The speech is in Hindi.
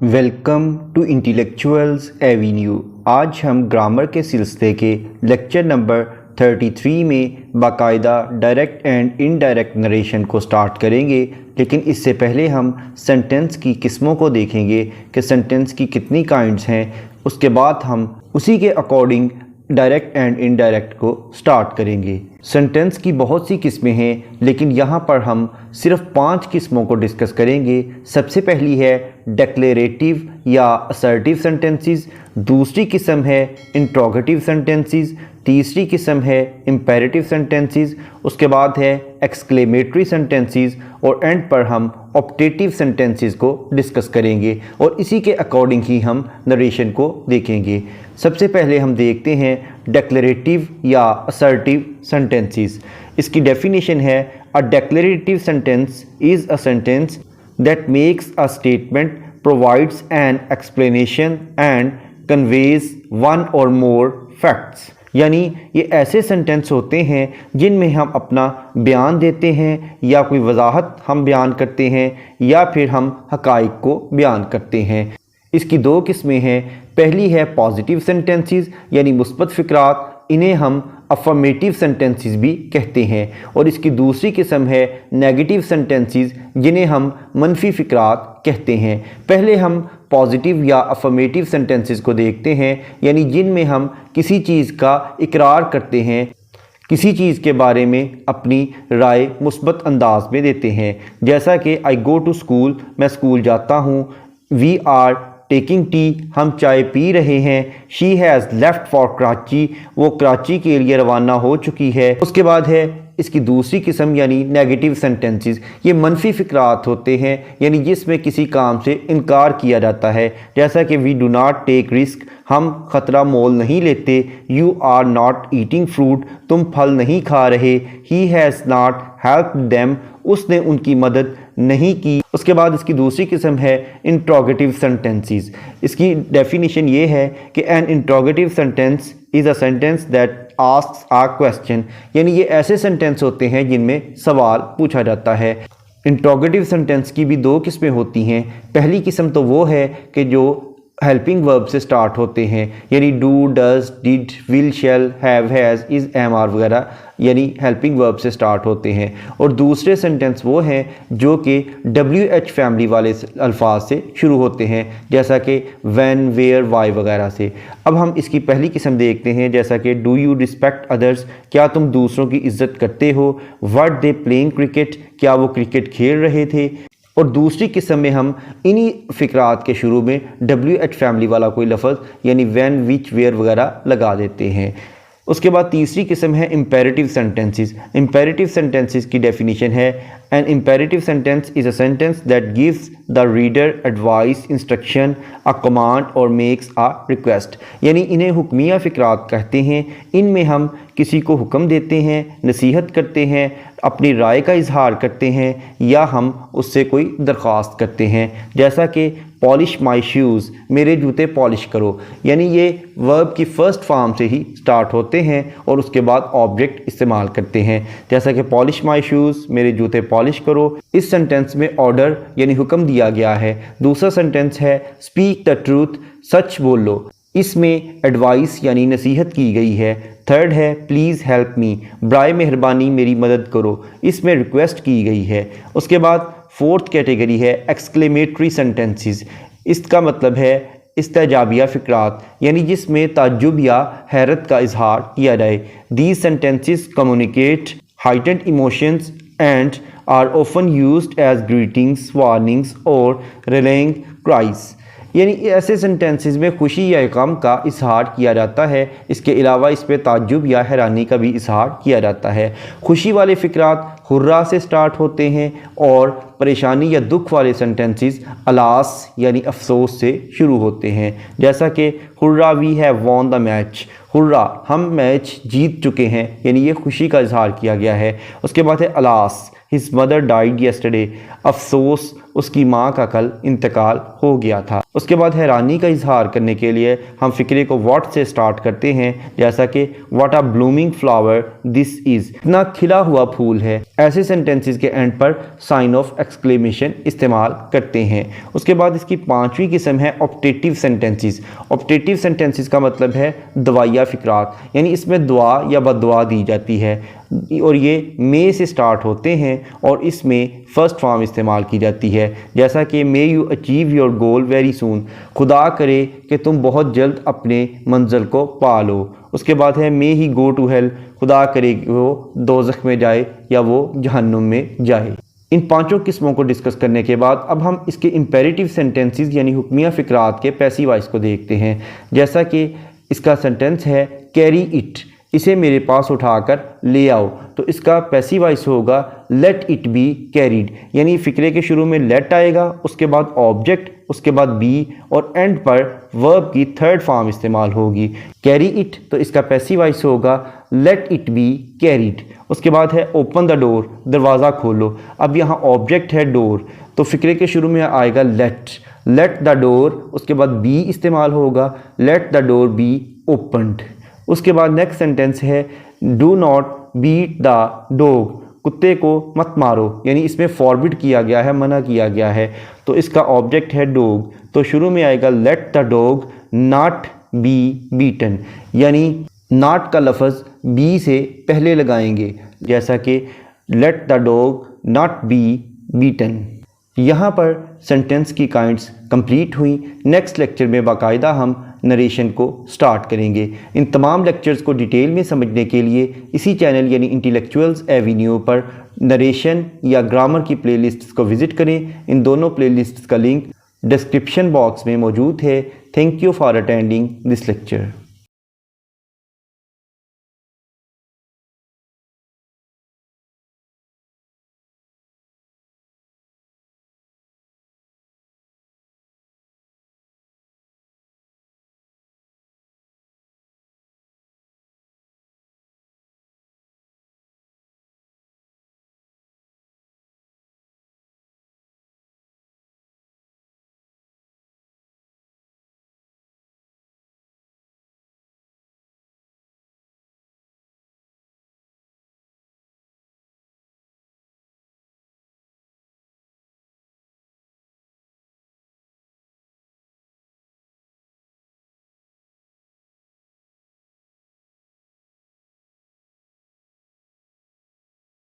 Welcome to intellectuals Avenue. आज हम ग्रामर के सिलसिले के लेक्चर नंबर 33 में बाकायदा डायरेक्ट एंड इनडायरेक्ट नरेशन को स्टार्ट करेंगे। लेकिन इससे पहले हम सेंटेंस की किस्मों को देखेंगे कि सेंटेंस की कितनी काइंड्स हैं। उसके बाद हम उसी के अकॉर्डिंग डायरेक्ट एंड इनडायरेक्ट को स्टार्ट करेंगे। सेंटेंस की बहुत सी किस्में हैं, लेकिन यहाँ पर हम सिर्फ 5 किस्मों को डिस्कस करेंगे। सबसे पहली है डिक्लेरेटिव या असर्टिव सेंटेंसेस, दूसरी किस्म है इंट्रोगेटिव सेंटेंसेस, तीसरी किस्म है इंपेरेटिव सेंटेंसेस, उसके बाद है एक्सक्लेमेटरी सेंटेंसेस और एंड पर हम ऑप्टेटिव सेंटेंसेस को डिस्कस करेंगे और इसी के अकॉर्डिंग ही हम नरेशन को देखेंगे। सबसे पहले हम देखते हैं डिक्लेरेटिव या असर्टिव सेंटेंसेस। इसकी डेफिनेशन है a declarative sentence is a sentence that makes a statement, provides an explanation and conveys one or more facts. यानी ये ऐसे सेंटेंस होते हैं जिनमें हम अपना बयान देते हैं या कोई वजाहत हम बयान करते हैं या फिर हम हकाइक को बयान करते हैं। इसकी 2 किस्में हैं। पहली है पॉजिटिव सेंटेंसेस यानी मुस्बत फ़िक्रात, इन्हें हम अफर्मेटिव सेंटेंसेस भी कहते हैं। और इसकी दूसरी किस्म है नेगेटिव सेंटेंसेस जिन्हें हम मनफी फ़िक्रात कहते हैं। पहले हम पॉजिटिव या अफर्मेटिव सेंटेंसेस को देखते हैं, यानी जिनमें हम किसी चीज़ का इकरार करते हैं, किसी चीज़ के बारे में अपनी राय मुस्बत अंदाज में देते हैं। जैसा कि आई गो टू स्कूल, मैं स्कूल जाता हूँ। वी आर टेकिंग टी, हम चाय पी रहे हैं। She has left for Karachi, वो कराची के लिए रवाना हो चुकी है। उसके बाद है इसकी दूसरी किस्म यानी नेगेटिव सेंटेंसेस। ये मनफी फ़िक्रात होते हैं, यानी जिसमें किसी काम से इनकार किया जाता है। जैसा कि we do not take risk, हम ख़तरा मोल नहीं लेते। You are not eating fruit, तुम फल नहीं खा रहे। He has not helped them, उसने उनकी मदद नहीं की। उसके बाद इसकी दूसरी किस्म है इंट्रोगेटिव सेंटेंसेस। इसकी डेफिनेशन ये है कि an interrogative sentence is a sentence that asks a question, यानी ये ऐसे सेंटेंस होते हैं जिनमें सवाल पूछा जाता है। इंट्रोगेटिव सेंटेंस की भी 2 किस्में होती हैं। पहली किस्म तो वो है कि जो हेल्पिंग वर्ब से स्टार्ट होते हैं, यानी do, does, did, will, shall, have, has, is, am, are वगैरह, यानी हेल्पिंग वर्ब से स्टार्ट होते हैं। और दूसरे सेंटेंस वो हैं जो कि WH फैमिली वाले अल्फाज से शुरू होते हैं, जैसा कि व्हेन, वेयर, वाई वगैरह से। अब हम इसकी पहली किस्म देखते हैं, जैसा कि डू यू रिस्पेक्ट अदर्स, क्या तुम दूसरों की इज्जत करते हो। वर दे प्लेइंग क्रिकेट, क्या वो क्रिकेट खेल रहे थे। और दूसरी किस्म में हम इन्हीं फ़िक्रात के शुरू में WH फैमिली वाला कोई लफ्ज़ यानी व्हेन, विच, वेयर वगैरह लगा देते हैं। उसके बाद तीसरी किस्म है इंपेरेटिव सेंटेंसेस। इंपेरेटिव सेंटेंसेस की डेफिनेशन है an imperative sentence is a sentence that gives the reader advice, instruction, a command और मेक्स अ रिक्वेस्ट, यानी इन्हें हुक्मिया फ़िक्रात कहते हैं। इनमें हम किसी को हुक्म देते हैं, नसीहत करते हैं, अपनी राय का इजहार करते हैं या हम उससे कोई दरख्वास्त करते हैं। जैसा कि पॉलिश माई शूज़, मेरे जूते पॉलिश करो, यानी ये वर्ब की फ़र्स्ट फॉर्म से ही स्टार्ट होते हैं और उसके बाद ऑब्जेक्ट इस्तेमाल करते हैं। जैसा कि पॉलिश माई शूज़, मेरे जूते पॉलिश करो। इस सेंटेंस में ऑर्डर यानी हुक्म दिया गया है। दूसरा सेंटेंस है स्पीक द ट्रूथ, सच बोलो, इसमें एडवाइस यानी नसीहत की गई है। थर्ड है प्लीज़ हेल्प मी, बराए मेहरबानी मेरी मदद करो, इसमें रिक्वेस्ट की गई है। उसके बाद फोर्थ कैटेगरी है एक्सक्लेमेटरी सेंटेंसेस। इसका मतलब है इस्तेजाबिया फ़िक्रात, यानी जिसमें ताज्जुब या हैरत का इजहार किया जाए। These sentences communicate heightened emotions and are often used as greetings, warnings और rallying cries, यानी ऐसे सेंटेंसेस में खुशी या गम का इजहार किया जाता है। इसके अलावा इस पर ताज्जुब या हैरानी का भी इजहार किया जाता है। खुशी वाले फ़िक्रात हुर्रा से स्टार्ट होते हैं और परेशानी या दुख वाले सेंटेंसेस अलास यानी अफसोस से शुरू होते हैं। जैसा कि hurrah we have won the match, hurrah हम मैच जीत चुके हैं, यानी ये खुशी का इजहार किया गया है। उसके बाद है alas, his mother died yesterday, अफसोस उसकी माँ का कल इंतकाल हो गया था। उसके बाद हैरानी का इजहार करने के लिए हम फ़िक्रे को व्हाट से स्टार्ट करते हैं, जैसा कि what a blooming flower this is, इतना खिला हुआ फूल है। ऐसे सेंटेंसेस के एंड पर साइन ऑफ एक्सक्लेमेशन इस्तेमाल करते हैं। उसके बाद इसकी पांचवी किस्म है ऑप्टेटिव सेंटेंसेस। ऑप्टेटिव सेंटेंसेस का मतलब है दवाइया फ़िक्रात, यानी इसमें दुआ या बददुआ दी जाती है और ये मे से स्टार्ट होते हैं और इसमें फ़र्स्ट फॉर्म इस्तेमाल की जाती है, जैसा कि may you achieve your goal very soon, खुदा करे कि तुम बहुत जल्द अपने मंजिल को पा लो। उसके बाद है मे ही गो टू हेल, खुदा करे कि वो दोज़ख में जाए या वो जहन्नुम में जाए। इन पांचों किस्मों को डिस्कस करने के बाद अब हम इसके इम्पेरेटिव सेंटेंसेस यानी हुक्मिया फ़िक्रात के पैसिव वॉइस को देखते हैं। जैसा कि इसका सेंटेंस है कैरी इट, इसे मेरे पास उठाकर ले आओ, तो इसका पैसिव वॉइस होगा लेट इट बी कैरीड, यानी फ़िक्रे के शुरू में लेट आएगा, उसके बाद ऑब्जेक्ट, उसके बाद बी और एंड पर वर्ब की थर्ड फॉर्म इस्तेमाल होगी। कैरी इट, तो इसका पैसिव वॉइस होगा लेट इट बी कैरीड। उसके बाद है ओपन द डोर, दरवाज़ा खोलो। अब यहाँ ऑब्जेक्ट है डोर, तो फ़िक्रे के शुरू में आएगा लेट द डोर, उसके बाद बी इस्तेमाल होगा, let the door be opened. उसके बाद नेक्स्ट सेंटेंस है do not beat the dog, कुत्ते को मत मारो, यानी इसमें फॉरबिड किया गया है, मना किया गया है, तो इसका ऑब्जेक्ट है डॉग, तो शुरू में आएगा let the dog not be beaten, यानी नॉट का लफ्ज़ बी से पहले लगाएंगे, जैसा कि let the dog not be beaten. यहाँ पर सेंटेंस की काइंड्स कंप्लीट हुई। नेक्स्ट लेक्चर में बाकायदा हम नरेशन को स्टार्ट करेंगे। इन तमाम लेक्चर्स को डिटेल में समझने के लिए इसी चैनल यानी इंटेलेक्चुअल्स एवेन्यू पर नरेशन या ग्रामर की प्लेलिस्ट्स को विज़िट करें। इन दोनों प्लेलिस्ट्स का लिंक डिस्क्रिप्शन बॉक्स में मौजूद है। Thank you for attending this lecture.